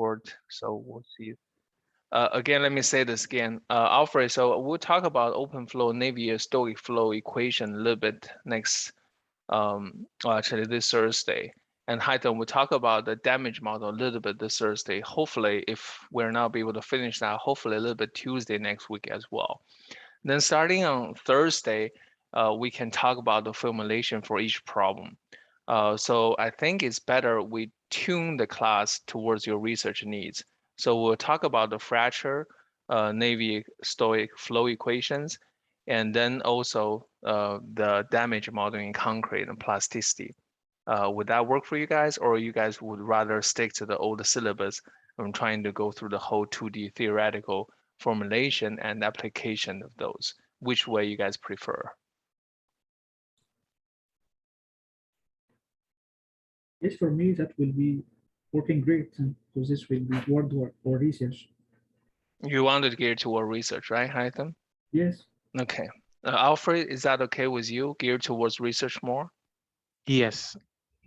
report. So we'll see. Again, let me say this again, Alfred. So we'll talk about open flow Navier stoic flow equation a little bit next, actually this Thursday. And Haitham will talk about the damage model a little bit this Thursday. Hopefully, if we're not able to finish that, hopefully a little bit Tuesday next week as well. Then starting on Thursday, we can talk about the formulation for each problem. So I think it's better we tune the class towards your research needs. So we'll talk about the fracture, Navier-Stokes flow equations, and then also the damage modeling in concrete and plasticity. Would that work for you guys, or you guys would rather stick to the old syllabus and trying to go through the whole 2D theoretical formulation and application of those? Which way you guys prefer? Yes, for me, that will be working great because this will be toward or research. You wanted to gear toward research, right, Haitham? Yes. Okay. Alfred, is that okay with you? Geared towards research more? Yes.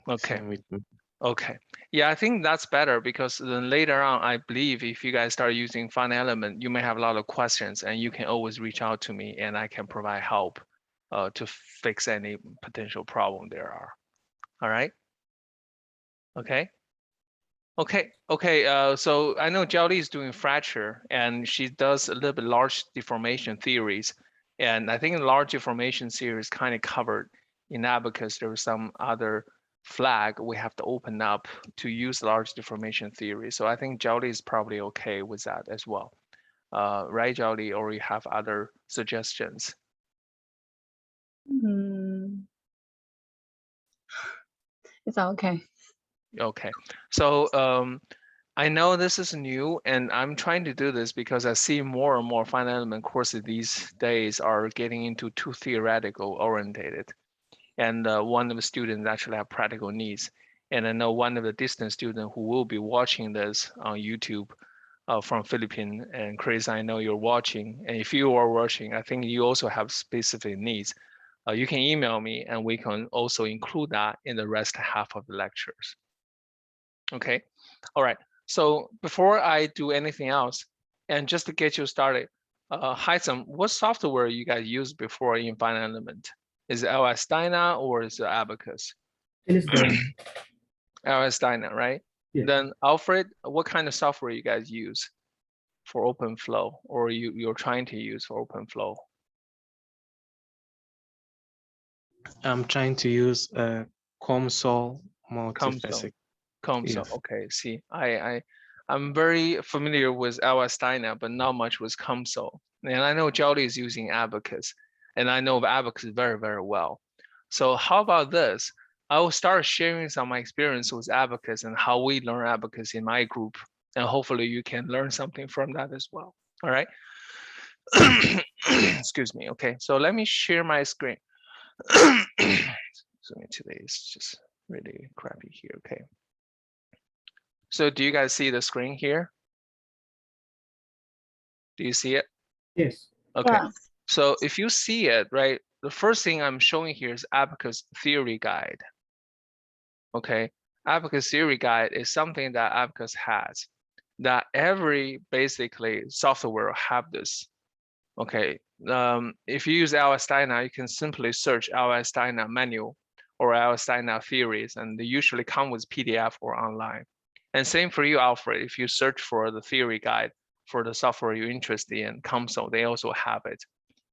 Okay. Same with me. Okay. Yeah, I think that's better because then later on, I believe if you guys start using finite element, you may have a lot of questions and you can always reach out to me and I can provide help to fix any potential problem there are. All right. Okay. Okay. So I know Jiao Li is doing fracture and she does a little bit large deformation theories. And I think large deformation series kind of covered in that because there was some other flag we have to open up to use large deformation theory. So I think Jiao Li is probably okay with that as well. Right, Jiao Li, or you have other suggestions? It's okay. Okay. So I know this is new and I'm trying to do this because I see more and more finite element courses these days are getting into too theoretical orientated. And one of the students actually have practical needs. And I know one of the distance students who will be watching this on YouTube from Philippines. And Chris, I know you're watching. And if you are watching, I think you also have specific needs. You can email me and we can also include that in the rest half of the lectures. Okay, all right. So before I do anything else, and just to get you started, Haitham, what software you guys used before in finite element? Is it LS Dyna or is it Abacus? LS Dyna, right? Yes. Then Alfred, what kind of software you guys use for OpenFlow, or you're trying to use for OpenFlow? I'm trying to use COMSOL multiphasic. COMSOL. Yes. Okay. See, I'm very familiar with LS Dyna, but not much with COMSOL. And I know Jiao Li is using Abacus, and I know Abacus very, very well. So how about this? I will start sharing some of my experience with Abacus and how we learn Abacus in my group, and hopefully you can learn something from that as well. All right. Excuse me. Okay. So let me share my screen. So today is just really crappy here. Okay. So do you guys see the screen here? Do you see it? Yes. Okay. Yeah. So if you see it, right, the first thing I'm showing here is Abacus Theory Guide. Okay. Abacus Theory Guide is something that Abacus has, that every basically software have this. Okay. If you use LS Dyna, you can simply search LS Dyna manual or LS Dyna theories, and they usually come with PDF or online. And same for you, Alfred. If you search for the theory guide for the software you're interested in, COMSOL, they also have it.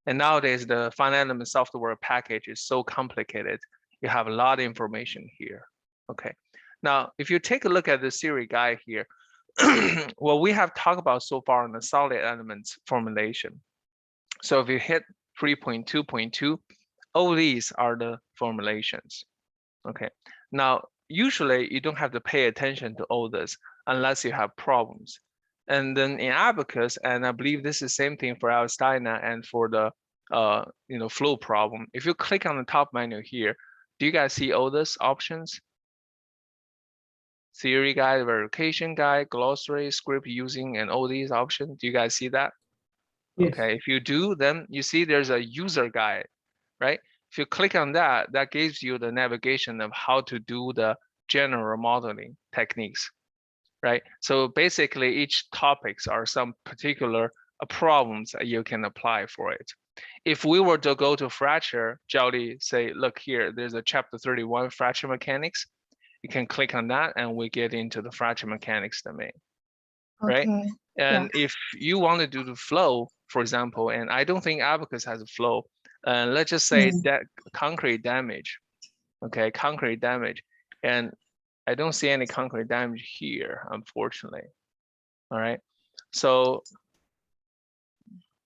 And nowadays, the finite element software package is so complicated. You have a lot of information here. Okay. Now, if you take a look at the theory guide here, what we have talked about so far in the solid elements formulation. So if you hit 3.2.2, all these are the formulations. Okay. Now, usually you don't have to pay attention to all this unless you have problems. And then in Abacus, and I believe this is the same thing for LS Dyna and for the flow problem. If you click on the top menu here, do you guys see all these options? Theory guide, verification guide, glossary, script using, and all these options. Do you guys see that? Yes. Okay, if you do, then you see there's a user guide, right? If you click on that, that gives you the navigation of how to do the general modeling techniques. right? So basically each topics are some particular problems that you can apply for it. If we were to go to fracture, Jody say, look here, there's a chapter 31 fracture mechanics. You can click on that and we get into the fracture mechanics domain, right? Okay. And if you want to do the flow, for example, and I don't think Abacus has a flow, let's just say that concrete damage, okay, concrete damage. And I don't see any concrete damage here, unfortunately. All right, so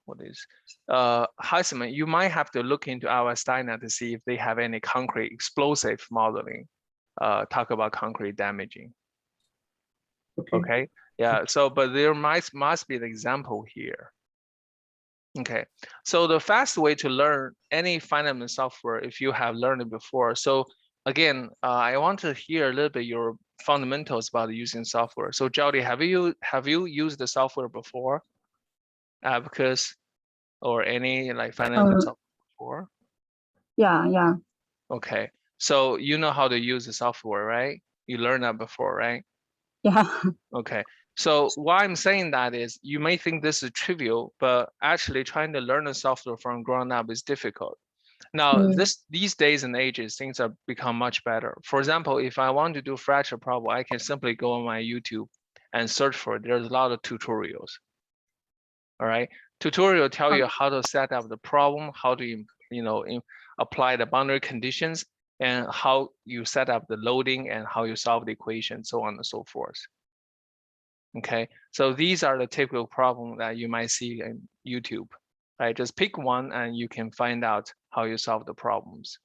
what is Heisman, you might have to look into our Steiner to see if they have any concrete explosive modeling, talk about concrete damaging. Okay, yeah, so but there must be the example here. Okay, so the fast way to learn any finite software, if you have learned it before. So again, I want to hear a little bit your fundamentals about using software. So Jody, have you used the software before? Abacus or any like finite software before? Yeah. Okay, so you know how to use the software, right? You learned that before, right? Yeah. Okay, so why I'm saying that is you may think this is trivial, but actually trying to learn the software from ground up is difficult. Now, these days and ages, things have become much better. For example, if I want to do fracture problem, I can simply go on my YouTube and search for it. There's a lot of tutorials. All right, tutorial tell you how to set up the problem, how to apply the boundary conditions, and how you set up the loading and how you solve the equation, so on and so forth. Okay, so these are the typical problems that you might see in YouTube, right? Just pick one and you can find out how you solve the problems.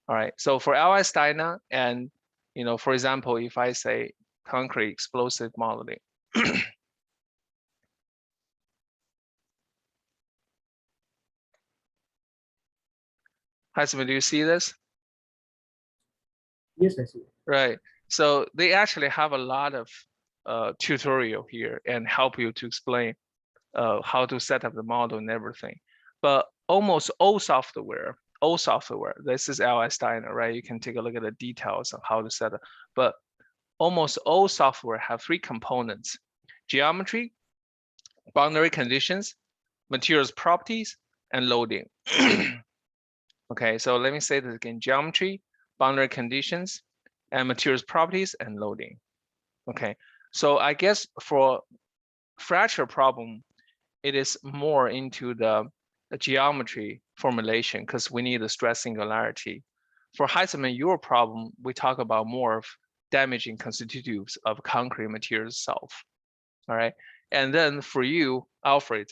All right, so for LS Steiner and, for example, if I say concrete explosive modeling, Heisman, do you see this? Yes, I see. Right, so they actually have a lot of tutorial here and help you to explain how to set up the model and everything. But almost all software, this is LS Steiner, right? You can take a look at the details of how to set up, but almost all software have three components: geometry, boundary conditions, materials properties, and loading. Okay, so let me say this again: geometry, boundary conditions, and materials properties and loading. Okay, so I guess for fracture problem, it is more into the geometry formulation because we need the stress singularity. For Heisman, your problem, we talk about more of damaging constitutives of concrete material itself. All right, and then for you, Alfred,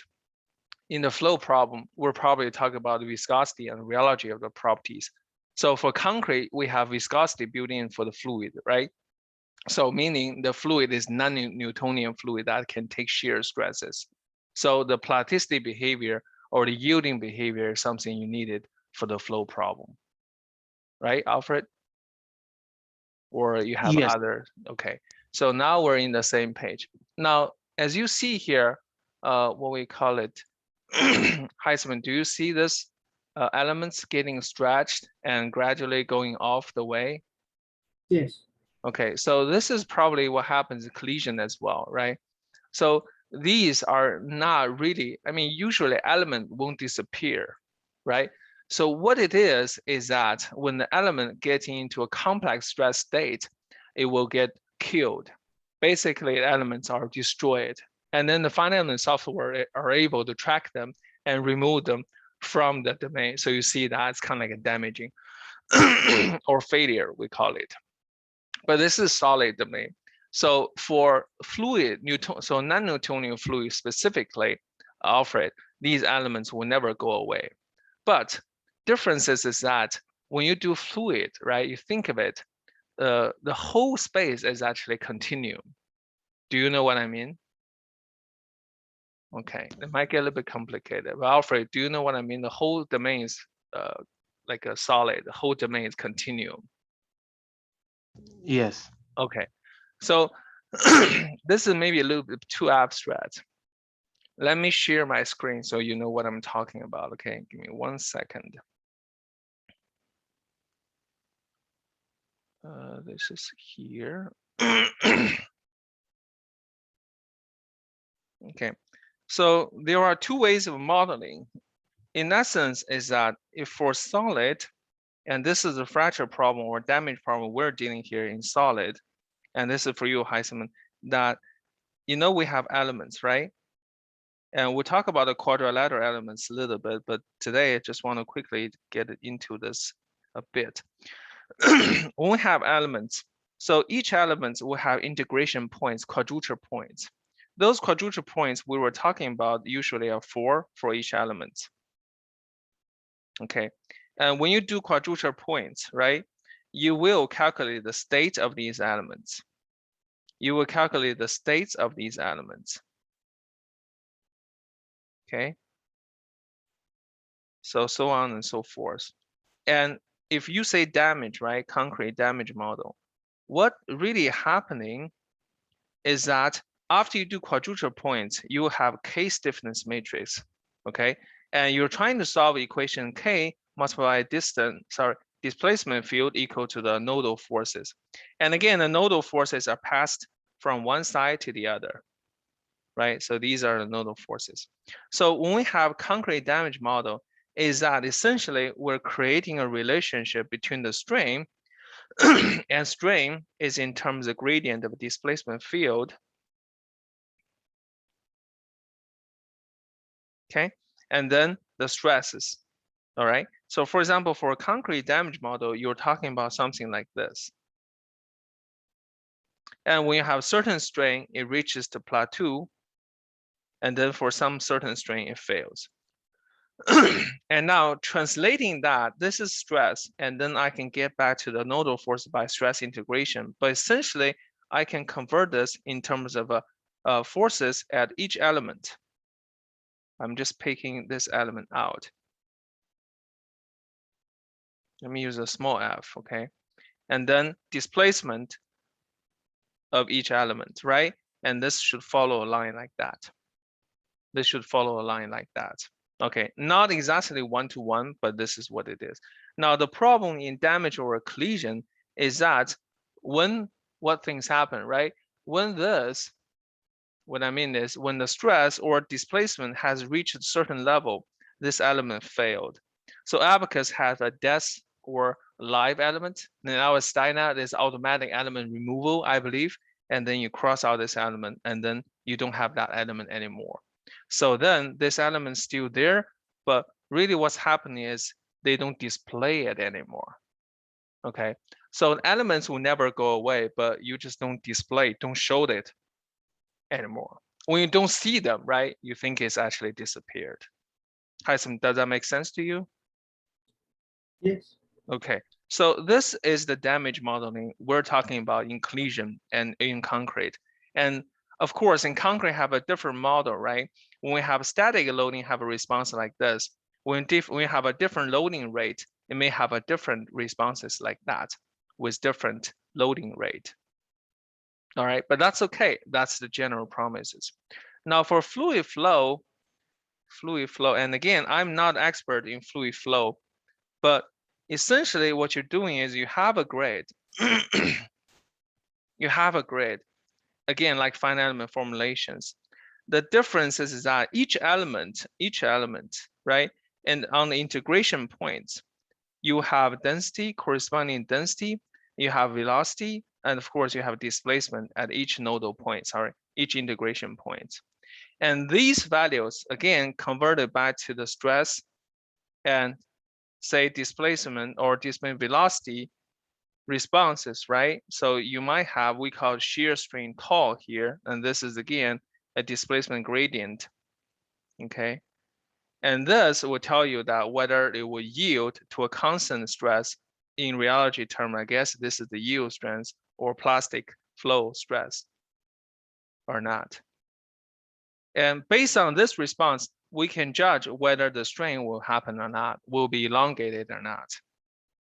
in the flow problem, we're probably talking about the viscosity and rheology of the properties. So for concrete, we have viscosity built in for the fluid, right? So meaning the fluid is non-Newtonian fluid that can take shear stresses. So the plasticity behavior or the yielding behavior is something you needed for the flow problem, right, Alfred? Or you have other, okay. So now we're in the same page. Now, as you see here, what we call it, Heisman, do you see this elements getting stretched and gradually going off the way? Yes. Okay, so this is probably what happens in collision as well, right? So these are not really, I mean, usually element won't disappear, right? So what it is that when the element gets into a complex stress state, it will get killed. Basically, the elements are destroyed. And then the finite element software are able to track them and remove them from the domain. So you see that's kind of like a damaging or failure, we call it. But this is solid domain. So for fluid, so non-Newtonian fluid specifically, Alfred, these elements will never go away. But differences is that when you do fluid, right, you think of it, the whole space is actually continuum. Do you know what I mean? Okay, it might get a little bit complicated. But Alfred, do you know what I mean? The whole domain is like a solid, the whole domain is continuum. Yes. Okay, so this is maybe a little bit too abstract. Let me share my screen so you know what I'm talking about. Okay, give me 1 second. This is here. Okay, so there are two ways of modeling. In essence, is that if for solid, and this is a fracture problem or damage problem we're dealing here in solid, and this is for you, Heisman, that we have elements, right? And we'll talk about the quadrilateral elements a little bit, but today I just want to quickly get into this a bit. When we have elements, so each element will have integration points, quadrature points. Those quadrature points we were talking about usually are 4 for each element. Okay, and when you do quadrature points, right, you will calculate the state of these elements. You will calculate the states of these elements. Okay, so on and so forth. And if you say damage, right, concrete damage model, what really happening is that after you do quadrature points, you have K stiffness matrix, okay? And you're trying to solve equation K multiplied displacement field equal to the nodal forces. And again, the nodal forces are passed from one side to the other, right? So these are the nodal forces. So when we have concrete damage model, is that essentially we're creating a relationship between the strain and strain is in terms of gradient of displacement field. Okay, and then the stresses. All right. So for example, for a concrete damage model, you're talking about something like this. And when you have certain strain, it reaches the plateau. And then for some certain strain, it fails. And now translating that, this is stress, and then I can get back to the nodal force by stress integration. But essentially, I can convert this in terms of forces at each element. I'm just picking this element out. Let me use a small f, okay? And then displacement of each element, right? And this should follow a line like that. This should follow a line like that. Okay, not exactly one-to-one, but this is what it is. Now, the problem in damage or collision is that what things happen, right? When this, what I mean is when the stress or displacement has reached a certain level, this element failed. So abacus has a death or live element. Then our Steiner is automatic element removal, I believe. And then you cross out this element and then you don't have that element anymore. So then this element is still there, but really what's happening is they don't display it anymore. Okay, so elements will never go away, but you just don't display, don't show it anymore. When you don't see them, right, you think it's actually disappeared. Heisman, does that make sense to you? Yes. Okay, so this is the damage modeling we're talking about in collision and in concrete. And of course, in concrete have a different model, right? When we have static loading, have a response like this. When we have a different loading rate, it may have a different responses like that with different loading rate. All right, but that's okay. That's the general promises. Now for fluid flow, and again, I'm not expert in fluid flow, but essentially what you're doing is you have a grid. You have a grid, again, like finite element formulations. The difference is that each element, right? And on the integration points, you have density, corresponding density, you have velocity, and of course you have displacement at each nodal point, each integration point. And these values, again, converted back to the stress and say displacement or displacement velocity responses, right? So you might have, we call shear strain tau here, and this is again a displacement gradient, okay? And this will tell you that whether it will yield to a constant stress in rheology term, I guess this is the yield strength or plastic flow stress or not. And based on this response, we can judge whether the strain will happen or not, will be elongated or not.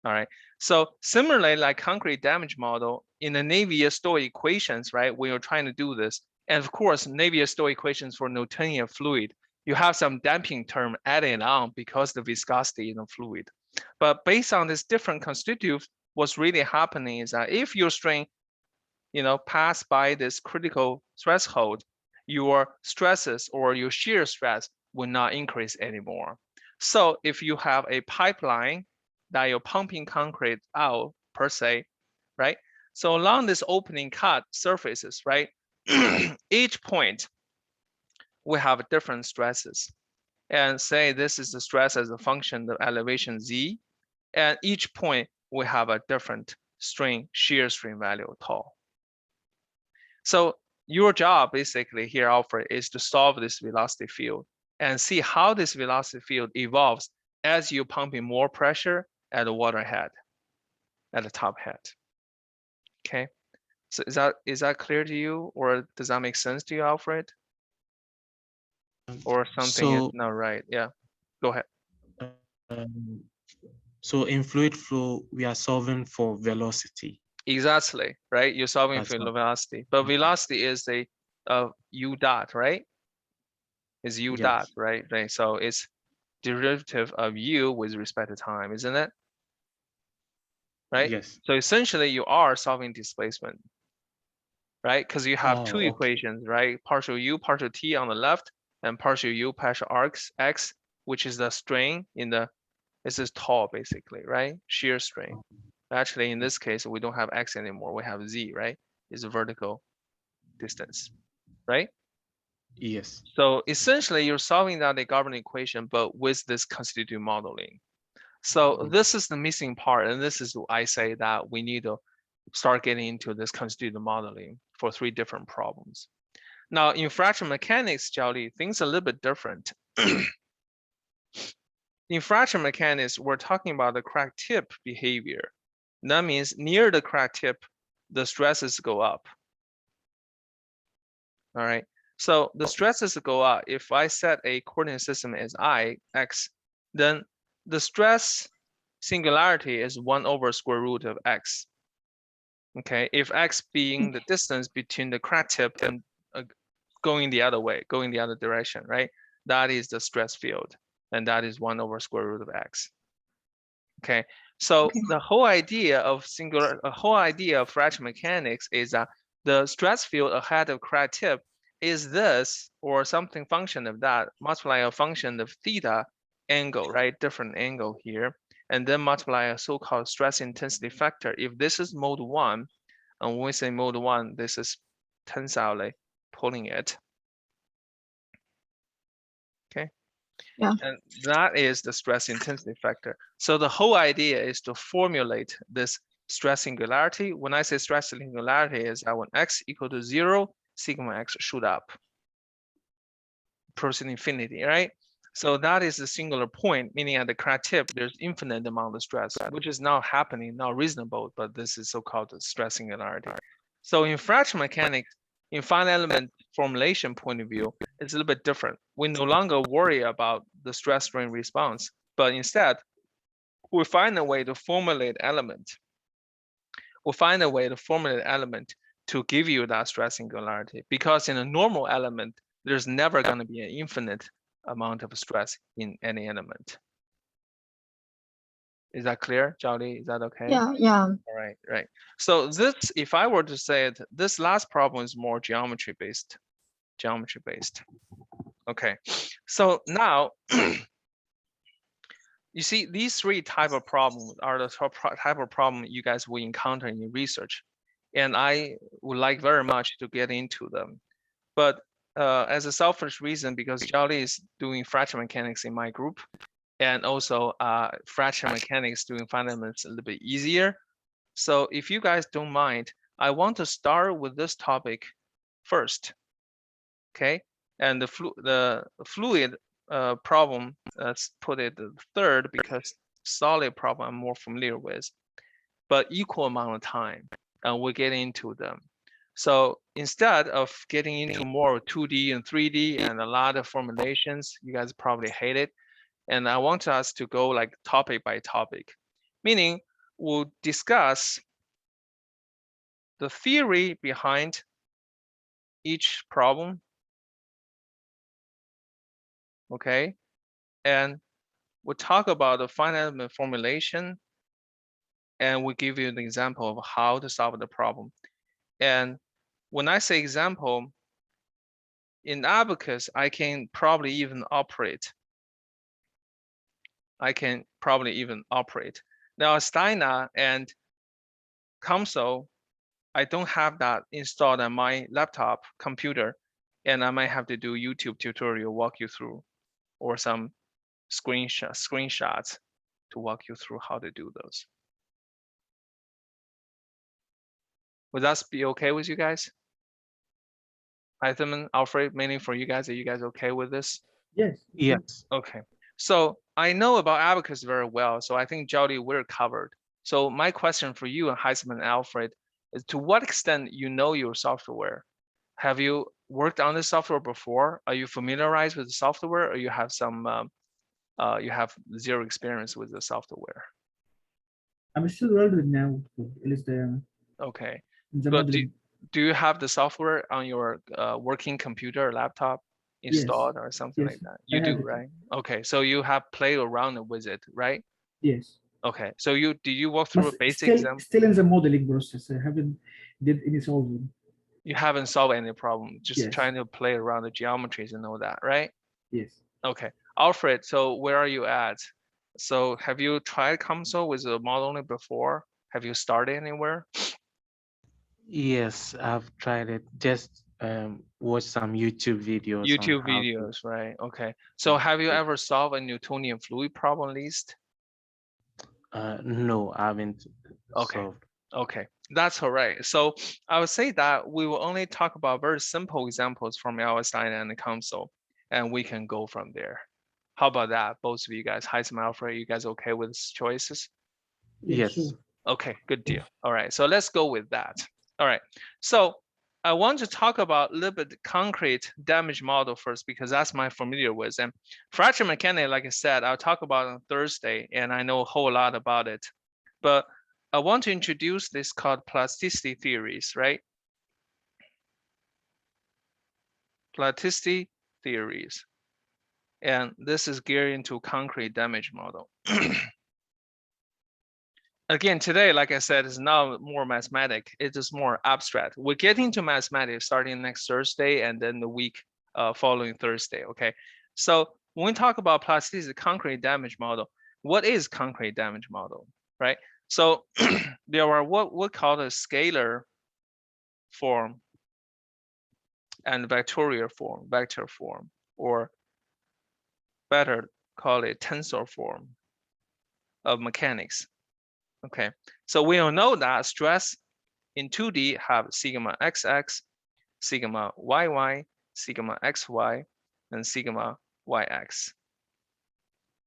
All right. So similarly, like concrete damage model in the Navier-Stokes equations, right? When you're trying to do this, and of course, Navier-Stokes equations for Newtonian fluid, you have some damping term added on because the viscosity in the fluid. But based on this different constitutive, what's really happening is that if your strain, pass by this critical threshold, your stresses or your shear stress will not increase anymore. So if you have a pipeline that you're pumping concrete out per se, right? So along this opening cut surfaces, right? Each point we have different stresses. And say this is the stress as a function of elevation Z. And each point we have a different strain, shear strain value tau. So your job basically here, Alfred, is to solve this velocity field and see how this velocity field evolves as you pump in more pressure at the water head, at the top head. Okay, so is that clear to you, or does that make sense to you, Alfred? Or something is So, not right? Yeah, go ahead. um, so in fluid flow, we are solving for velocity. Exactly, right? You're solving That's for all. velocity, but Okay. velocity is a u dot, right? Is u dot, Yes. right? Right. So it's derivative of u with respect to time, isn't it? Right? Yes. So essentially you are solving displacement, right? Because you have two Oh, okay. equations, right? Partial u, partial t on the left, and partial u, partial arcs x, which is the strain in the, this is tau basically, right? Shear strain. Actually, in this case, we don't have x anymore. We have z, right? It's a vertical distance, right? Yes. So essentially you're solving that Gaussian equation, but with this constitutive modeling. So this is the missing part. And this is I say that we need to start getting into this constitutive modeling for 3 different problems. Now in fractional mechanics, Jiaoli, things are a little bit different. In fractional mechanics, we're talking about the crack tip behavior. That means near the crack tip, the stresses go up. All right. So the stresses go up. If I set a coordinate system as I, x, then the stress singularity is 1 over square root of x. Okay, if x being the distance between the crack tip and going the other way, going the other direction, right? That is the stress field, and that is 1 over square root of x. Okay, so Okay. the whole idea of fractional mechanics is that the stress field ahead of crack tip is this or something function of that, multiply a function of theta angle, right? Different angle here, and then multiply a so-called stress intensity factor. If this is mode 1, and when we say mode 1, this is tensilely pulling it. Okay. Yeah. And that is the stress intensity factor. So the whole idea is to formulate this stress singularity. When I say stress singularity is that when x equal to 0, sigma x shoot up, approaching infinity, right? So that is the singular point, meaning at the crack tip, there's infinite amount of stress, which is not happening, not reasonable, but this is so-called stress singularity. So in fractional mechanics, in finite element formulation point of view, it's a little bit different. We no longer worry about the stress strain response, but instead, we find a way to formulate element. We'll find a way to formulate element to give you that stress singularity, because in a normal element, there's never going to be an infinite amount of stress in any element. Is that clear, Jiaoli? Is that okay? Yeah, yeah. All right, right. So this, if I were to say it, this last problem is more geometry based. Geometry based. Okay, so now you see these 3 type of problems are the type of problem you guys will encounter in your research, and I would like very much to get into them. But as a selfish reason, because Jiaoli is doing fractional mechanics in my group, and also fractional mechanics doing fundamentals a little bit easier. So if you guys don't mind, I want to start with this topic first, okay? And the fluid problem, let's put it third, because solid problem I'm more familiar with, but equal amount of time, and we'll get into them. So instead of getting into more 2D and 3D and a lot of formulations, you guys probably hate it. And I want us to go like topic by topic, meaning we'll discuss the theory behind each problem, okay? And we'll talk about the finite element formulation, and we'll give you an example of how to solve the problem. And when I say example, in Abacus, I can probably even operate. Now, Steiner and Console, I don't have that installed on my laptop computer, and I might have to do YouTube tutorial walk you through, or some screenshots to walk you through how to do those. Would that be okay with you guys? Hythman, Alfred, mainly for you guys. Are you guys okay with this? Yes. Yes. Okay. So I know about Abacus very well. So I think Jody, we're covered. So my question for you and Heisman and Alfred is, to what extent you know your software? Have you worked on this software before? Are you familiarized with the software, or you have some you have zero experience with the software? I'm still learning now. At least Okay. the But modeling. do you have the software on your working computer or laptop installed or something Yes, like that? I You do, have it. right? Okay, so you have played around with it, right? Yes. Okay, so do you walk But through a basic exam? still in the modeling process. I haven't did any solving. You haven't solved any problem, just Yes. trying to play around the geometries and all that, right? Yes. Okay, Alfred, so where are you at? So have you tried console with the modeling before? Have you started anywhere? Yes, I've tried it. Just watch some YouTube videos on YouTube how to. videos, right? Okay, so have you do- ever solved a Newtonian fluid problem at least? No, I haven't Okay. solved. Okay, that's all right. So I would say that we will only talk about very simple examples from LSI and the console, and we can go from there. How about that, both of you guys? Heisman, Alfred, you guys okay with these choices? Yes. Sure. Okay, good deal. All right, so let's go with that. All right, so I want to talk about a little bit concrete damage model first, because that's my familiar with. And fracture mechanics, like I said, I'll talk about on Thursday, and I know a whole lot about it. But I want to introduce this called plasticity theories, right? Plasticity theories. And this is geared into concrete damage model. Again, today, like I said, is now more mathematic. It is more abstract. We're getting to mathematics starting next Thursday and then the week following Thursday, okay? So when we talk about plasticity concrete damage model, what is concrete damage model, right? So there are what we call a scalar form and vector form, or better call it tensor form of mechanics. Okay, so we all know that stress in 2D have sigma xx, sigma yy, sigma xy, and sigma yx,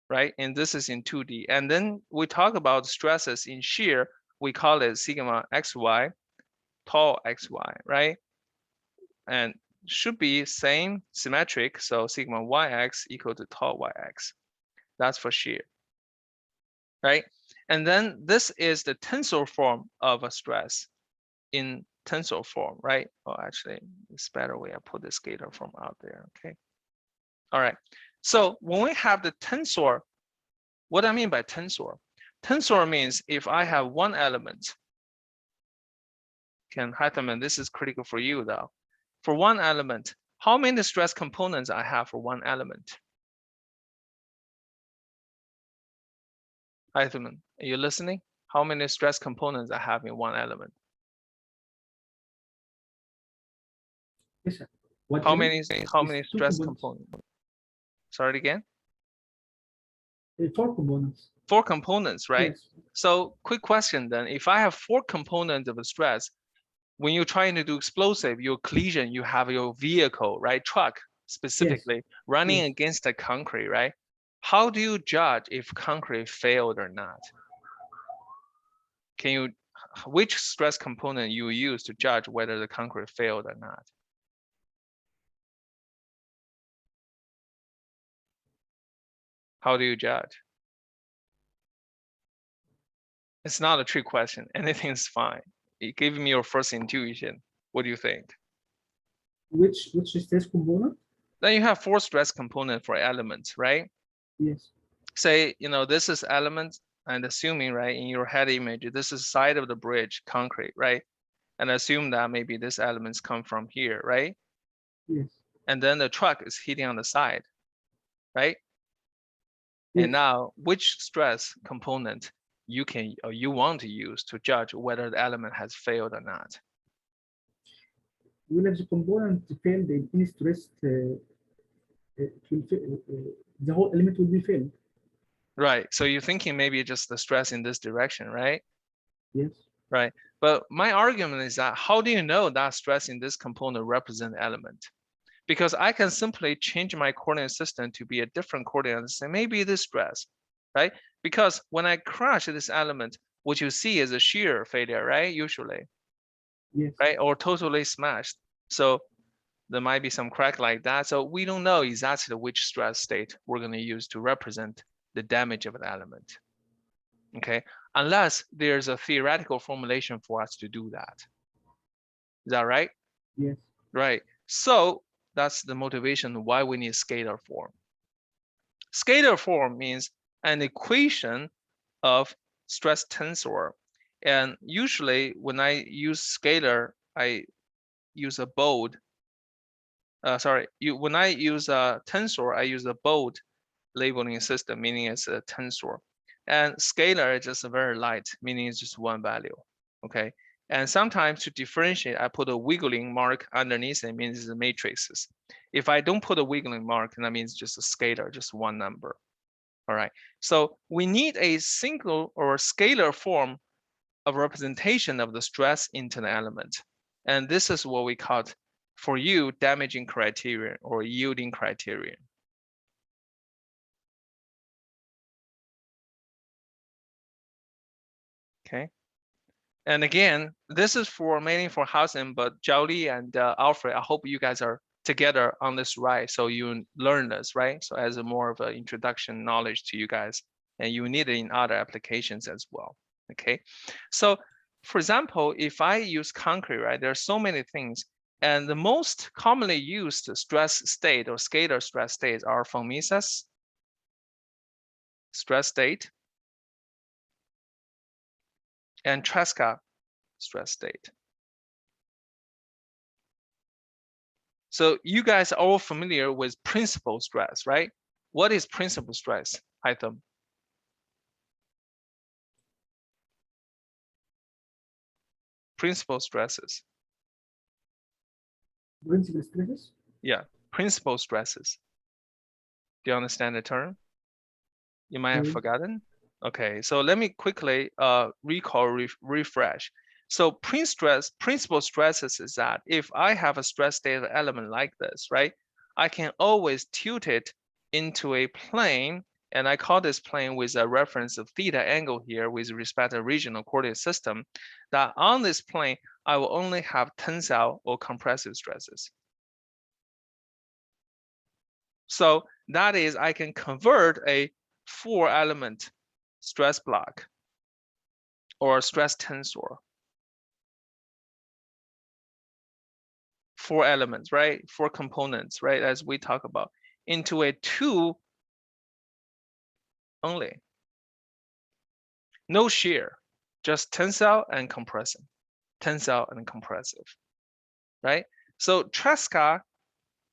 right? And this is in 2D. And then we talk about stresses in shear, we call it sigma xy, tau xy, right? And should be same symmetric, so sigma yx equal to tau yx. That's for shear, right? And then this is the tensor form of a stress in tensor form, right? Oh, actually, it's better way I put the scalar form out there, okay? All right, so when we have the tensor, what I mean by tensor? Tensor means if I have one element, Ken Heitman, this is critical for you though. For one element, how many stress components I have for one element? Heitman, are you listening? How many stress components I have in one element? Yes, sir. What How element? many It's two stress components. components? Sorry again? 4 components. 4 components, right? Yes. So quick question then, if I have 4 components of a stress, when you're trying to do explosive, your collision, you have your vehicle, right? Truck specifically running Yes. against the concrete, right? How do you judge if concrete failed or not? Can you, which stress component you use to judge whether the concrete failed or not? How do you judge? It's not a trick question. Anything's fine. You give me your first intuition. What do you think? Which stress component? Then you have 4 stress components for elements, right? Yes. Say, this is element, and assuming, right, in your head image, this is side of the bridge, concrete, right? And assume that maybe this elements come from here, right? Yes. and then the truck is hitting on the side, right? Yes. And now, which stress component you can or you want to use to judge whether the element has failed or not? Will if the component failed in any stress, it will the whole element will be failed. Right. So you're thinking maybe just the stress in this direction, right? Yes. Right. But my argument is that how do you know that stress in this component represents element? Because I can simply change my coordinate system to be a different coordinate and say maybe this stress, right? Because when I crush this element, what you see is a shear failure, right? Usually, Yes. right? Or totally smashed. So there might be some crack like that. So we don't know exactly which stress state we're going to use to represent the damage of an element. Okay, unless there's a theoretical formulation for us to do that. Is that right? Yes. Right. So that's the motivation why we need scalar form. Scalar form means an equation of stress tensor. And usually when I use scalar, I use a bold. When I use a tensor, I use a bold labeling system, meaning it's a tensor. And scalar is just very light, meaning it's just one value, okay? And sometimes to differentiate, I put a wiggling mark underneath it, means it's matrices. If I don't put a wiggling mark, that means just a scalar, just one number, all right? So we need a single or scalar form of representation of the stress into the element. And this is what we call, for you, damaging criterion or yielding criterion. Okay. And again, this is for mainly for housing, but Zhao and Alfred, I hope you guys are together on this ride, so you learn this, right? So as a more of an introduction knowledge to you guys, and you need it in other applications as well, okay? So for example, if I use concrete, right, there are so many things, and the most commonly used stress state or scalar stress states are von Mises stress state and Tresca stress state. So you guys are all familiar with principal stress, right? What is principal stress, Hytham? Principal stresses. Principal stresses. Yeah, principal stresses. Do you understand the term? You might have forgotten. Okay, so let me quickly refresh. So principal stresses is that if I have a stress data element like this, right? I can always tilt it into a plane, and I call this plane with a reference of theta angle here with respect to regional coordinate system, that on this plane, I will only have tensile or compressive stresses. So that is, I can convert a 4-element stress block or stress tensor, 4 elements, right? 4 components, right? As we talk about, into a 2 only. No shear, just tensile and compressive, tensile and compressive, right? So Tresca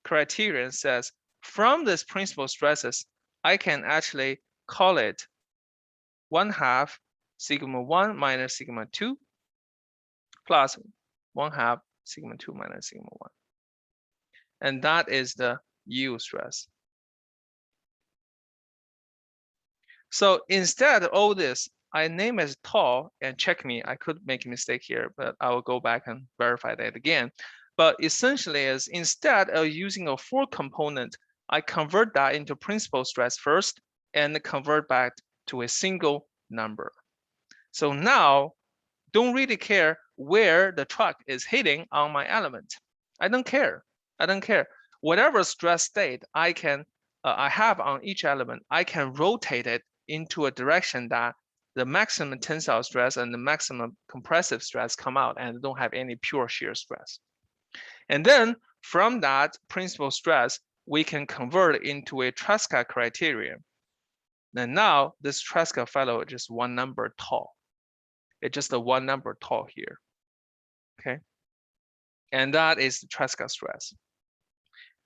criterion says from this principal stresses, I can actually call it 1/2 sigma 1 minus sigma 2 plus 1/2 sigma 2 minus sigma 1. And that is the yield stress. So instead of all this, I name as tau, and check me, I could make a mistake here, but I will go back and verify that again. But essentially is instead of using a 4 component, I convert that into principal stress first and convert back to a single number. So now, don't really care where the truck is hitting on my element. I don't care. I don't care. Whatever stress state I can I have on each element, I can rotate it into a direction that the maximum tensile stress and the maximum compressive stress come out and don't have any pure shear stress. And then from that principal stress, we can convert it into a Tresca criterion. And now this Tresca fellow is just one number tall. It's just a one number tall here, okay? And that is the Tresca stress.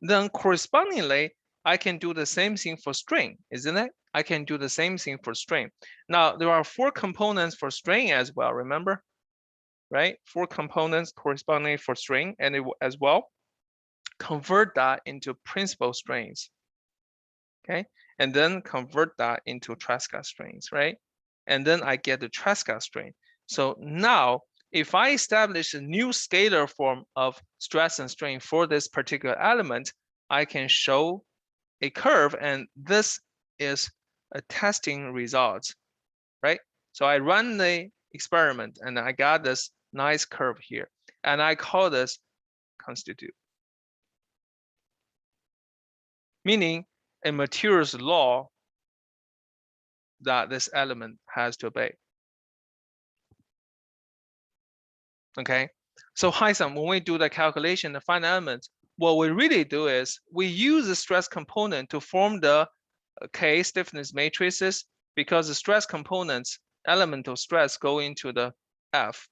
then correspondingly, I can do the same thing for strain, isn't it? I can do the same thing for strain. Now, there are 4 components for strain as well, remember? Right? 4 components corresponding for strain and as well. Convert that into principal strains, okay? And then convert that into Tresca strains, right? And then I get the Tresca strain. So now, if I establish a new scalar form of stress and strain for this particular element, I can show a curve, and this is a testing result, right? So I run the experiment and I got this nice curve here, and I call this constitute, meaning a materials law that this element has to obey. Okay, so Haisam, when we do the calculation, the final element, what we really do is we use the stress component to form the K stiffness matrices, because the stress components, elemental stress, go into the F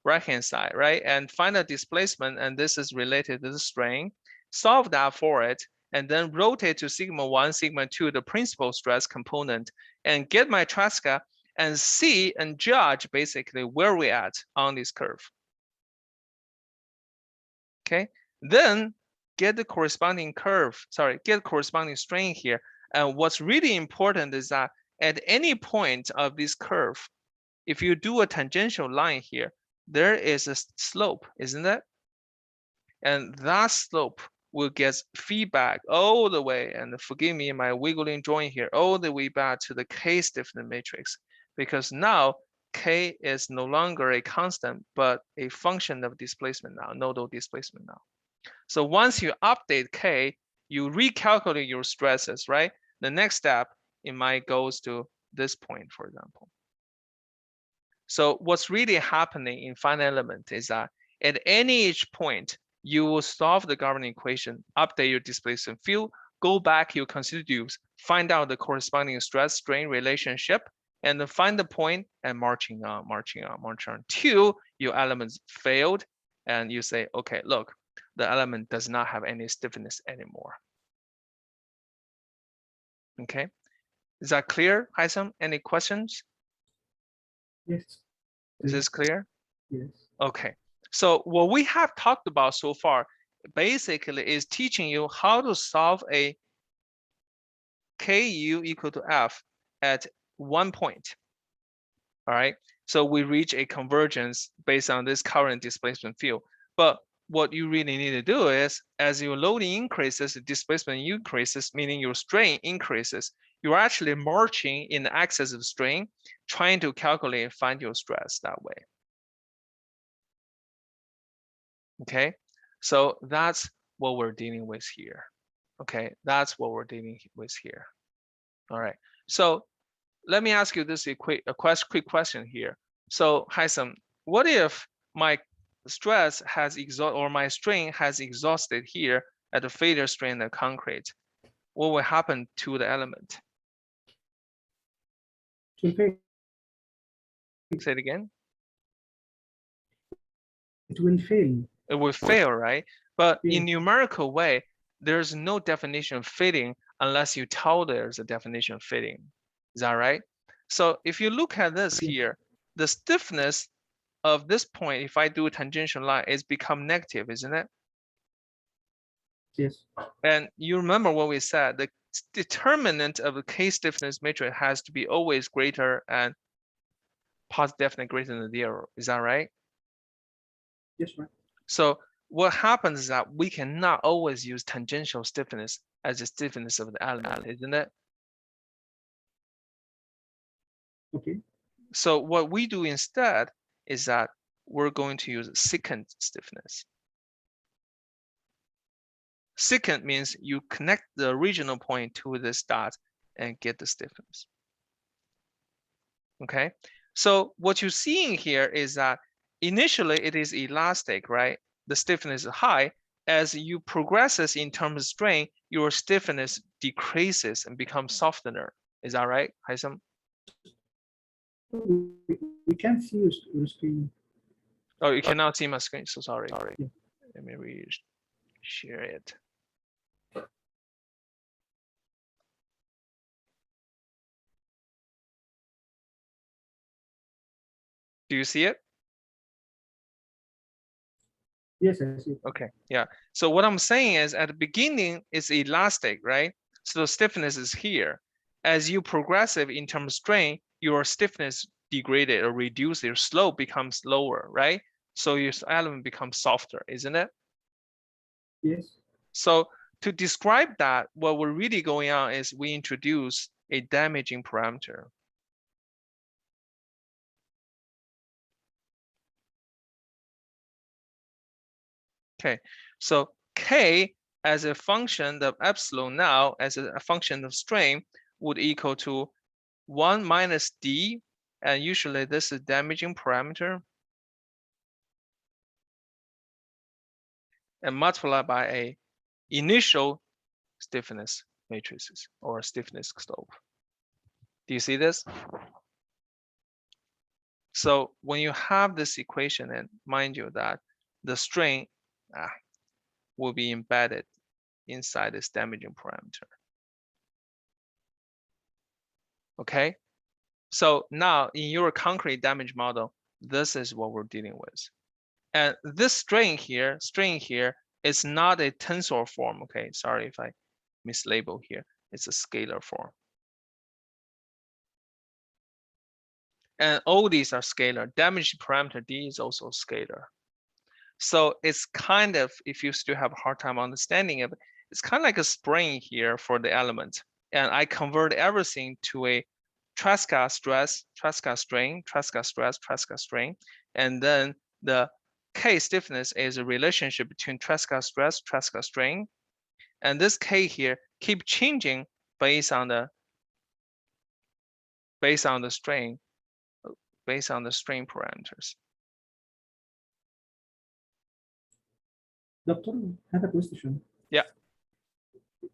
right hand side, right? And find the displacement, and this is related to the strain. Solve that for it, and then rotate to sigma 1, sigma 2, the principal stress component, and get my Tresca and see and judge basically where we at on this curve. Okay, then get the corresponding curve, get corresponding strain here. And what's really important is that at any point of this curve, if you do a tangential line here, there is a slope, isn't it? And that slope will get feedback all the way, and forgive me, my wiggling drawing here, all the way back to the K stiffness matrix, because now K is no longer a constant, but a function of displacement now, nodal displacement now. So once you update K, you recalculate your stresses, right? The next step, it might goes to this point, for example. So what's really happening in finite element is that at any each point, you will solve the governing equation, update your displacement field, go back your constitutives, find out the corresponding stress strain relationship, and then find the point and marching on till your elements failed, and you say, okay, look, the element does not have any stiffness anymore. Okay, is that clear, Haisam? Any questions? Yes. Is this clear? Yes. Okay, so what we have talked about so far basically is teaching you how to solve a KU equal to F at one point. All right, so we reach a convergence based on this current displacement field. But what you really need to do is, as your loading increases, the displacement increases, meaning your strain increases, you're actually marching in the axis of strain, trying to calculate and find your stress that way. Okay, so that's what we're dealing with here. Okay, that's what we're dealing with here. All right, so let me ask you this quick question here. So Haisam, what if my stress has exhausted, or my strain has exhausted here at the failure strain of concrete? What will happen to the element? It will fail. Say it again. It will fail. It will fail, right? But Yeah. in numerical way, there's no definition of fitting unless you tell there's a definition of fitting. Is that right? So if you look at this here, the stiffness of this point, if I do a tangential line, is become negative, isn't it? Yes. And you remember what we said, the determinant of the K stiffness matrix has to be always greater and positive definitely greater than 0. Is that right? Yes, right. So what happens is that we cannot always use tangential stiffness as the stiffness of the element, isn't it? Okay. So what we do instead is that we're going to use secant stiffness. Secant means you connect the original point to this dot and get the stiffness. Okay, so what you're seeing here is that initially it is elastic, right? The stiffness is high. As you progresses in terms of strain, your stiffness decreases and becomes softener. Is that right, Haisam? We can't see your screen. Oh, you cannot see my screen, so sorry. Yeah. Let me share it. Do you see it? Yes, I see. Okay, yeah. So what I'm saying is at the beginning it's elastic, right? So the stiffness is here. As you progressive in terms of strain, your stiffness degraded or reduced, your slope becomes lower, right? So your element becomes softer, isn't it? Yes. So to describe that, what we're really going on is we introduce a damaging parameter. Okay, so K as a function of epsilon now as a function of strain would equal to 1 minus D, and usually this is damaging parameter, and multiplied by a initial stiffness matrices or stiffness slope. Do you see this? So when you have this equation, and mind you that the strain will be embedded inside this damaging parameter. Okay, so now in your concrete damage model, this is what we're dealing with. And this strain here is not a tensor form. Okay, sorry if I mislabel here. It's a scalar form. And all these are scalar. Damage parameter D is also scalar. So it's kind of, if you still have a hard time understanding it, it's kind of like a spring here for the element. And I convert everything to a Tresca stress, Tresca strain, Tresca stress, Tresca strain. And then the K stiffness is a relationship between Tresca stress, Tresca strain. And this K here keep changing based on the strain, based on the strain parameters. Doctor, I have a question. Yeah.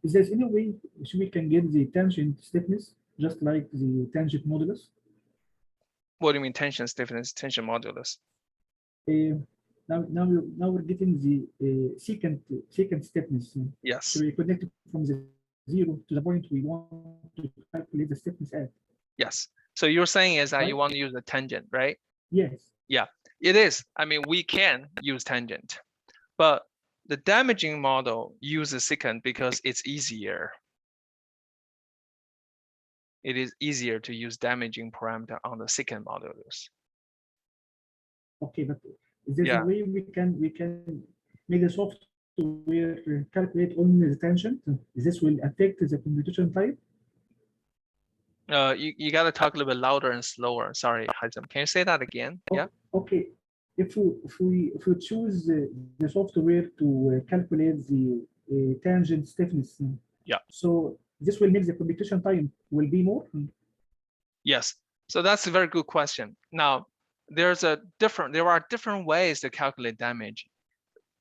Is there any way we can get the tangent stiffness just like the tangent modulus? What do you mean tension stiffness, tension modulus? Now we're getting the secant stiffness. Yes. So we connect it from the 0 to the point we want to calculate the stiffness at. Yes. So you're saying is that Right? you want to use a tangent, right? Yes. Yeah, it is. I mean, we can use tangent, but the damaging model uses secant because it's easier. It is easier to use damaging parameter on the secant modulus. Okay, but is there Yeah. a way we can make the software calculate only the tangent? This will affect the computation type? You got to talk a little bit louder and slower. Sorry, Hazem. Can you say that again? Yeah. Okay. If we choose the software to calculate the tangent stiffness, Yeah. so this will make the computation time will be more. Yes. So that's a very good question. Now, there are different ways to calculate damage.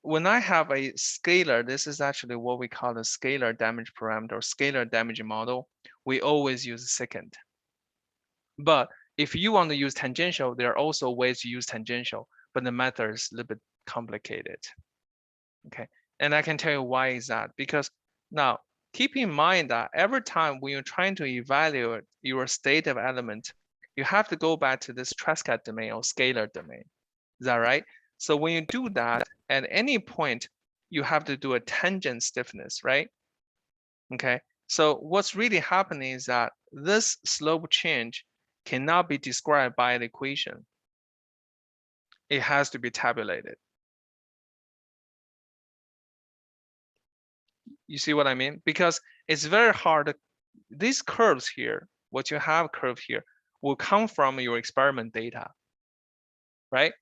When I have a scalar, this is actually what we call the scalar damage parameter or scalar damage model. We always use secant. But if you want to use tangential, there are also ways to use tangential, but the method is a little bit complicated. Okay, and I can tell you why is that, because now keep in mind that every time when you're trying to evaluate your state of element, you have to go back to this Tresca domain or scalar domain. Is that right? So when you do that, at any point, you have to do a tangent stiffness, right? Okay, so what's really happening is that this slope change cannot be described by an equation. It has to be tabulated. You see what I mean? Because it's very hard. These curves here, what you have curved here, will come from your experiment data, right?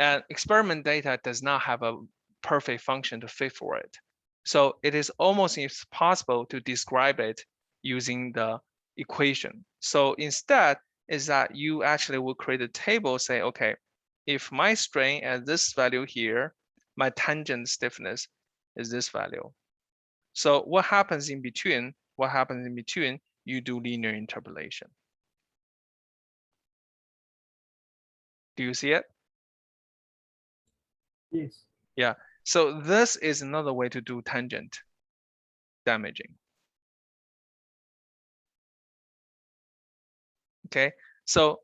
And experiment data does not have a perfect function to fit for it. So it is almost impossible to describe it using the equation. So instead is that you actually will create a table, say, okay, if my strain at this value here, my tangent stiffness is this value. So what happens in between? What happens in between? You do linear interpolation. Do you see it? Yes. Yeah. So this is another way to do tangent damaging. Okay. So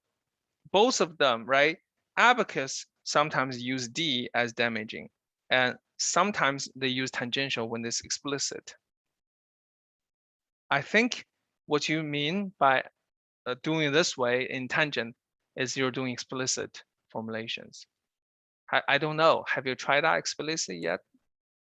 both of them, right? Abacus sometimes use D as damaging, and sometimes they use tangential when it's explicit. I think what you mean by doing it this way in tangent is you're doing explicit formulations. I don't know. Have you tried that explicit yet?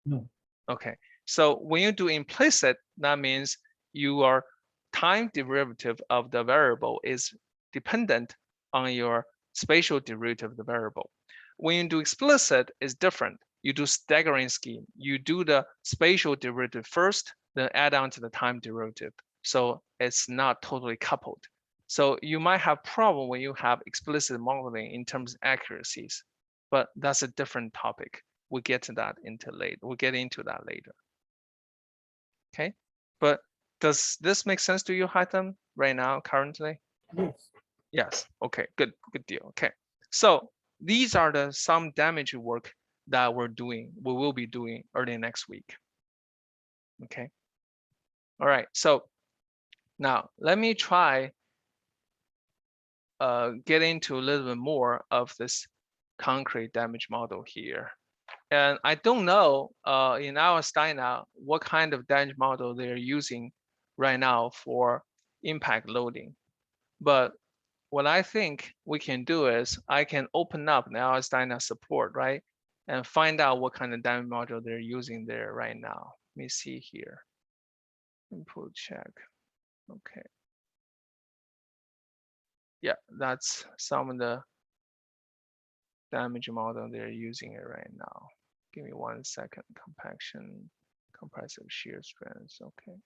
No. Okay. So when you do implicit, that means your time derivative of the variable is dependent on your spatial derivative of the variable. When you do explicit, it's different. You do staggering scheme. You do the spatial derivative first, then add on to the time derivative. So it's not totally coupled. So you might have problem when you have explicit modeling in terms of accuracies, but that's a different topic. We'll get to that we'll get into that later. Okay, but does this make sense to you, Haitham, right now, currently? Yes. Yes. Okay, good deal. Okay, so these are some damage work that we will be doing early next week. Okay. All right, so now let me try get into a little bit more of this concrete damage model here. And I don't know in our Steiner what kind of damage model they're using right now for impact loading. But what I think we can do is I can open up now Steiner support, right? And find out what kind of damage model they're using there right now. Let me see here. Input check. Okay. Yeah, that's some of the damage model they're using it right now. Give me 1 second. Compaction, compressive shear strength. Okay.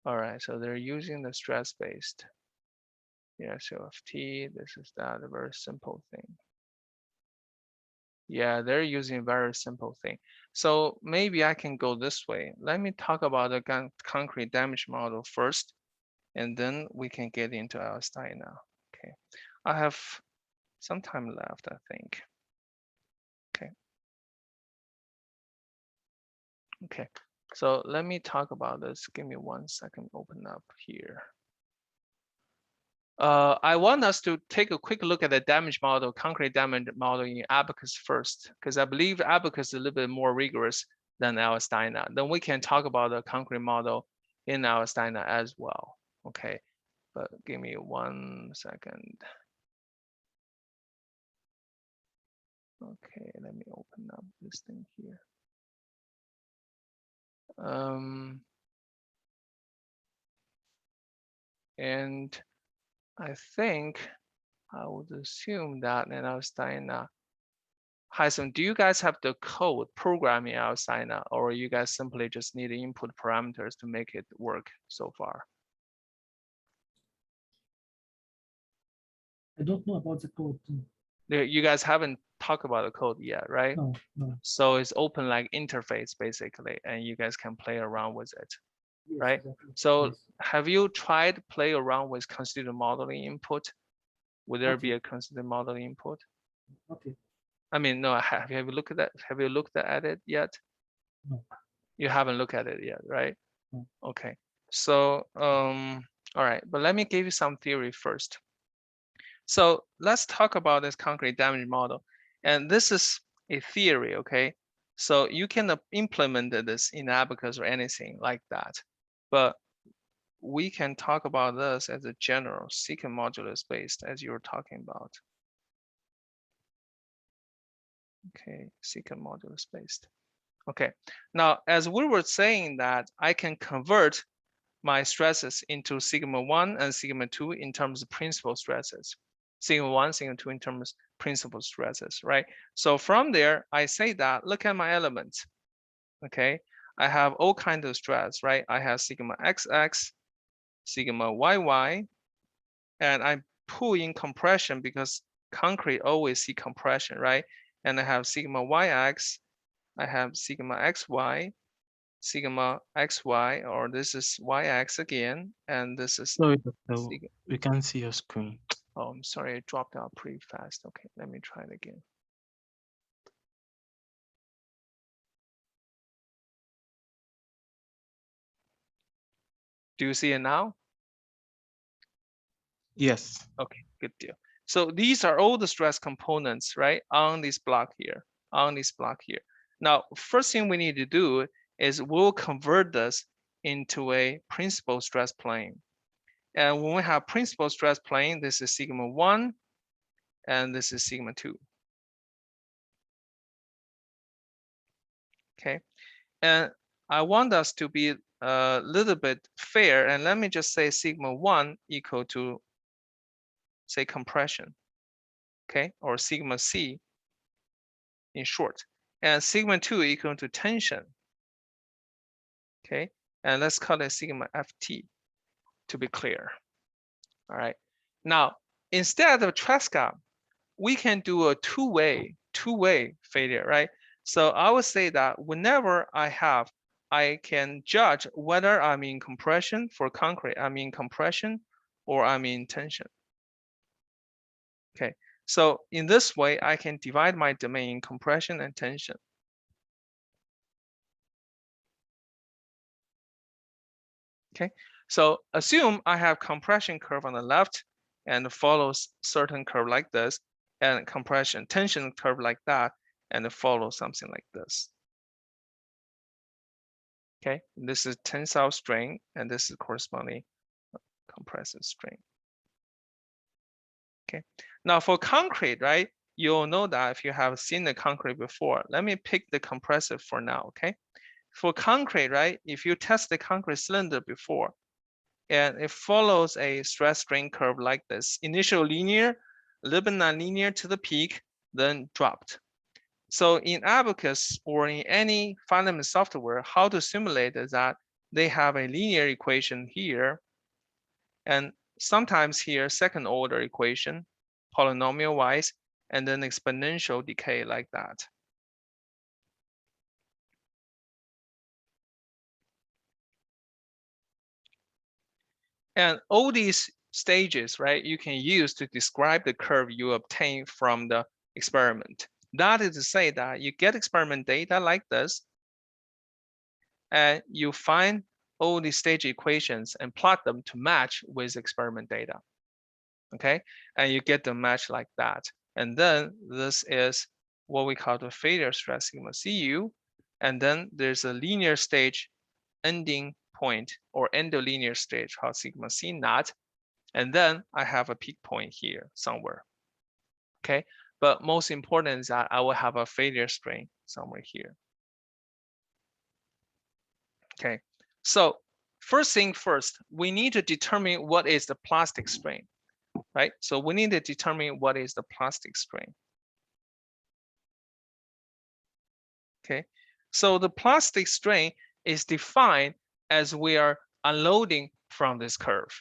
All right. So they're using the stress based. Yeah. So FT. This is that. A very simple thing. Yeah, they're using a very simple thing. So maybe I can go this way. Let me talk about the concrete damage model first, and then we can get into our Steiner. Okay. I have some time left, I think. Okay. Okay, so let me talk about this. Give me 1 second, open up here. I want us to take a quick look at the damage model, concrete damage model in Abacus first, because I believe Abacus is a little bit more rigorous than our Steiner. Then we can talk about the concrete model in our Steiner as well. Okay, but give me 1 second. Okay, let me open up this thing here. And I think I would assume that in our Steiner. Haitham, do you guys have the code programming our Steiner, or you guys simply just need the input parameters to make it work so far? I don't know about the code. You guys haven't talked about the code yet, right? No, no. So it's open like interface basically, and you guys can play around with it, Yes, right? exactly. So Yes. have you tried play around with considered modeling input? Would there be Okay. a considered modeling input? Okay. I mean, no, have you looked at that? Have you looked at it yet? No. You haven't looked at it yet, right? No. Okay. So, all right, but let me give you some theory first. So let's talk about this concrete damage model. And this is a theory, okay? So you can implement this in Abacus or anything like that. But we can talk about this as a general secant modulus based as you were talking about. Okay, secant modulus based. Okay, now as we were saying that I can convert my stresses into sigma 1 and sigma 2 in terms of principal stresses. Sigma 1, sigma 2 in terms of principal stresses, right? So from there, I say that, look at my elements, okay? I have all kinds of stress, right? I have sigma XX, sigma YY, and I pull in compression because concrete always see compression, right? And I have sigma YX, I have sigma XY, sigma XY, or this is YX again, and this is Sorry, Doctor, sigma. we can't see your screen. Oh, I'm sorry, it dropped out pretty fast. Okay, let me try it again. Do you see it now? Yes. Okay, good deal. So these are all the stress components, right, on this block here, Now, first thing we need to do is we'll convert this into a principal stress plane. And when we have principal stress plane, this is sigma 1 and this is sigma 2. Okay, and I want us to be a little bit fair, and let me just say sigma 1 equal to, say, compression, okay, or sigma C in short, and sigma 2 equal to tension, okay, and let's call it sigma FT to be clear. All right, now instead of Tresca, we can do a two-way failure, right? So I would say that whenever I can judge whether I'm in compression for concrete, I'm in compression or I'm in tension. Okay, so in this way, I can divide my domain in compression and tension. Okay, so assume I have compression curve on the left and follows certain curve like this, and compression tension curve like that, and it follows something like this. Okay, this is tensile strain, and this is corresponding compressive strain. Okay, now for concrete, right? You'll know that if you have seen the concrete before. Let me pick the compressive for now, okay? For concrete, right? If you test the concrete cylinder before, and it follows a stress strain curve like this, initial linear, a little bit nonlinear to the peak, then dropped. So in Abacus or in any fundamental software, how to simulate is that they have a linear equation here, and sometimes here second order equation, polynomial wise, and then exponential decay like that. And all these stages, right, you can use to describe the curve you obtain from the experiment. That is to say that you get experiment data like this, and you find all the stage equations and plot them to match with experiment data. Okay, and you get the match like that. And then this is what we call the failure stress sigma Cu. And then there's a linear stage ending point or endolinear stage called sigma C naught. And then I have a peak point here somewhere. Okay, but most important is that I will have a failure strain somewhere here. Okay, so first thing first, we need to determine what is the plastic strain, right? So we need to determine what is the plastic strain. Okay, so the plastic strain is defined as we are unloading from this curve,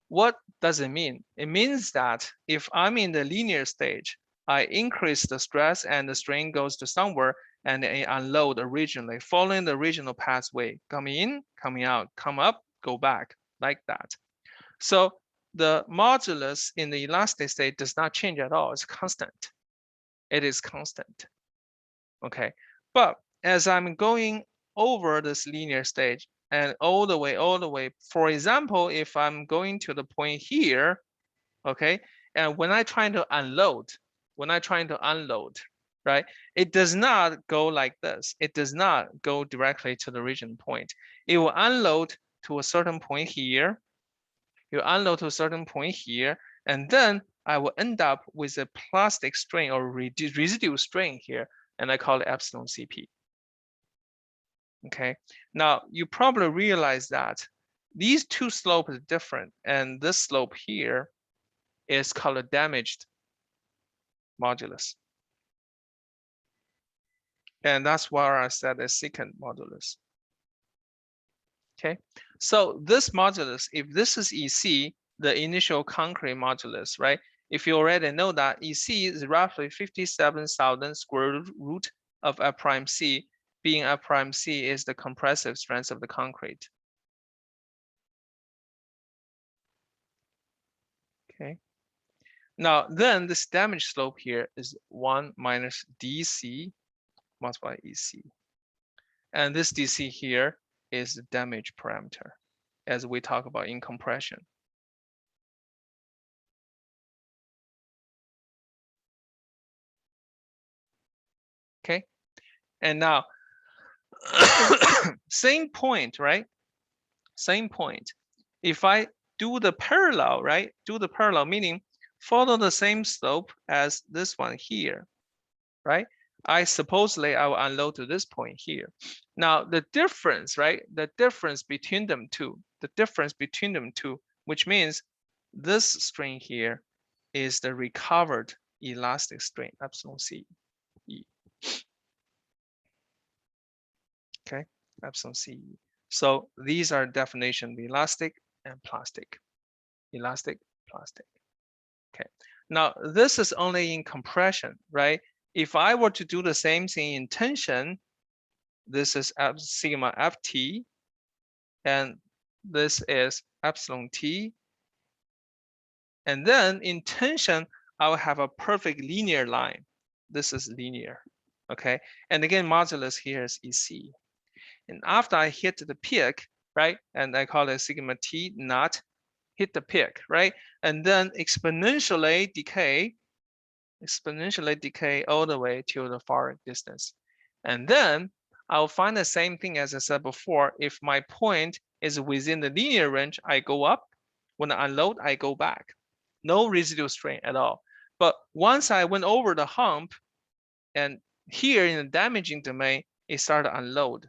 What does it mean? It means that if I'm in the linear stage, I increase the stress and the strain goes to somewhere and I unload originally, following the original pathway, coming in, coming out, come up, go back, like that. So the modulus in the elastic state does not change at all, it's constant. It is constant, okay? But as I'm going over this linear stage and all the way, for example, if I'm going to the point here, okay, and when I try to unload, right, it does not go like this. It does not go directly to the origin point. It will unload to a certain point here. You unload to a certain point here, and then I will end up with a plastic strain or residual strain here, and I call it epsilon Cp. Okay, now you probably realize that these two slopes are different, and this slope here is called a damaged modulus. And that's why I said a secant modulus. Okay, so this modulus, if this is EC, the initial concrete modulus, right? If you already know that EC is roughly 57,000 square root of F prime C, being F prime C is the compressive strength of the concrete. Okay. Now, then this damage slope here is 1 minus DC multiplied by EC. And this DC here is the damage parameter, as we talk about in compression. Okay, and now same point, right? Same point. If I do the parallel, right? Do the parallel, meaning follow the same slope as this one here, right? I supposedly I will unload to this point here. Now the difference, right? The difference between them two, which means this string here is the recovered elastic strain, epsilon CE. Okay, epsilon CE. So these are definition of elastic and plastic. Elastic, plastic. Okay. Now this is only in compression, right? If I were to do the same thing in tension, this is sigma ft, and this is epsilon t. And then in tension, I will have a perfect linear line. This is linear, okay? And again, modulus here is EC. And after I hit the peak, right? And I call it sigma t naught, hit the peak, right? And then exponentially decay all the way to the far distance. And then I'll find the same thing as I said before. If my point is within the linear range, I go up. When I unload, I go back. No residual strain at all. But once I went over the hump, and here in the damaging domain, it started to unload.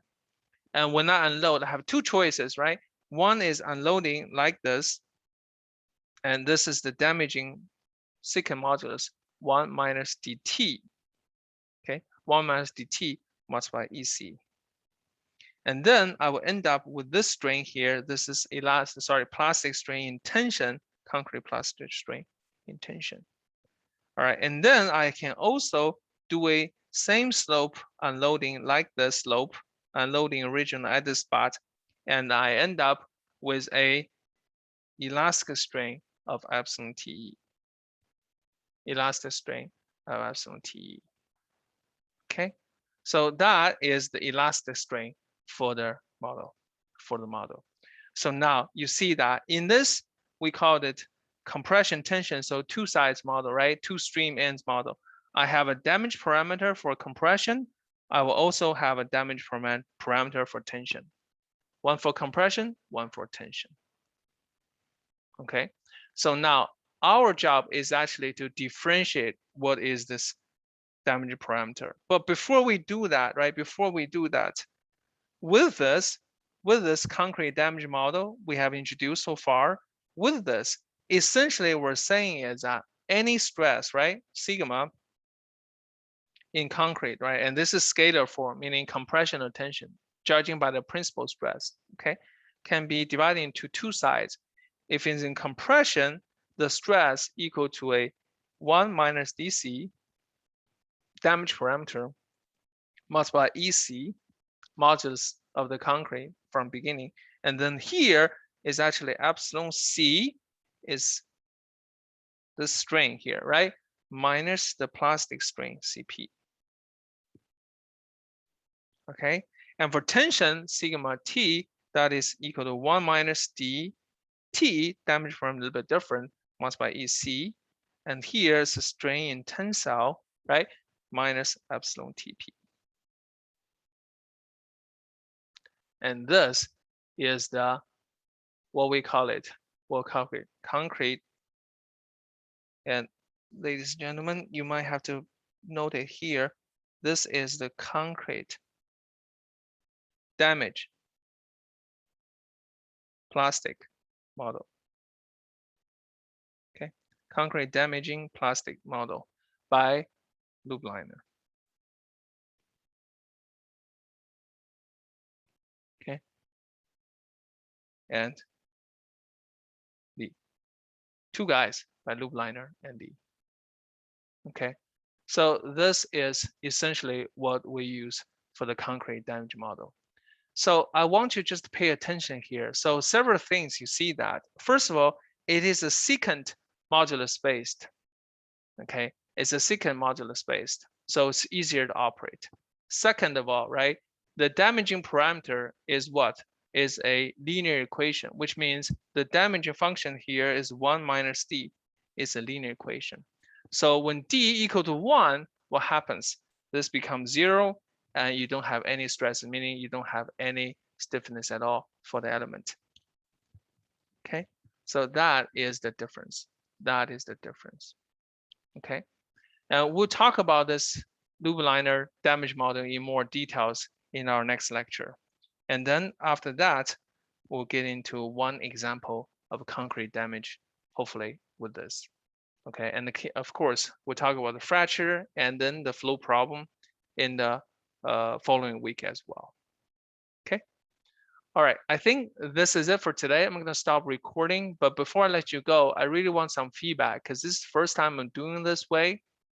And when I unload, I have two choices, right? One is unloading like this, and this is the damaging secant modulus, 1 minus dt. Okay, 1 minus dt multiplied by EC. And then I will end up with this strain here. This is plastic strain in tension, concrete plastic strain in tension. All right, and then I can also do a same slope unloading like the slope, unloading region at this spot, and I end up with a elastic strain of epsilon TE. Elastic strain of epsilon TE. Okay, so that is the elastic strain for the model. So now you see that in this, we called it compression tension. So two sides model, right? Two stream ends model. I have a damage parameter for compression. I will also have a damage parameter for tension. One for compression, one for tension. Okay, so now our job is actually to differentiate what is this damage parameter. But before we do that, right? With this concrete damage model we have introduced so far, with this, essentially we're saying is that any stress, right? Sigma in concrete, right? And this is scalar form, meaning compression or tension, judging by the principal stress, okay? Can be divided into two sides. If it's in compression, the stress equal to a 1 minus DC damage parameter multiplied by EC, modulus of the concrete from beginning. And then here is actually epsilon C is the strain here, right? Minus the plastic strain CP. Okay, and for tension, sigma T, that is equal to 1 minus D T, damage parameter a little bit different, multiplied by EC. And here's the strain in tensile, right? Minus epsilon TP. And this is the, what we call it, concrete. And ladies and gentlemen, you might have to note it here. This is the concrete damage plastic model. Okay, concrete damaging plastic model by loop liner. Okay, and the two guys by loop liner and the. Okay, so this is essentially what we use for the concrete damage model. So I want you just to pay attention here. So several things you see that. First of all, it is a secant modulus based. Okay, it's a secant modulus based, so it's easier to operate. Second of all, right, the damaging parameter is what? Is a linear equation, which means the damaging function here is 1 minus D. It's a linear equation. So when D equal to 1, what happens? this becomes 0, and you don't have any stress, meaning you don't have any stiffness at all for the element. Okay, so that is the difference. That is the difference. Okay, and we'll talk about this loop liner damage model in more details in our next lecture. And then after that, we'll get into one example of concrete damage, hopefully with this. Okay, and of course, we'll talk about the fracture and then the flow problem in the following week as well. Okay. All right, I think this is it for today. I'm going to stop recording, but before I let you go, I really want some feedback because this is the first time I'm doing this way.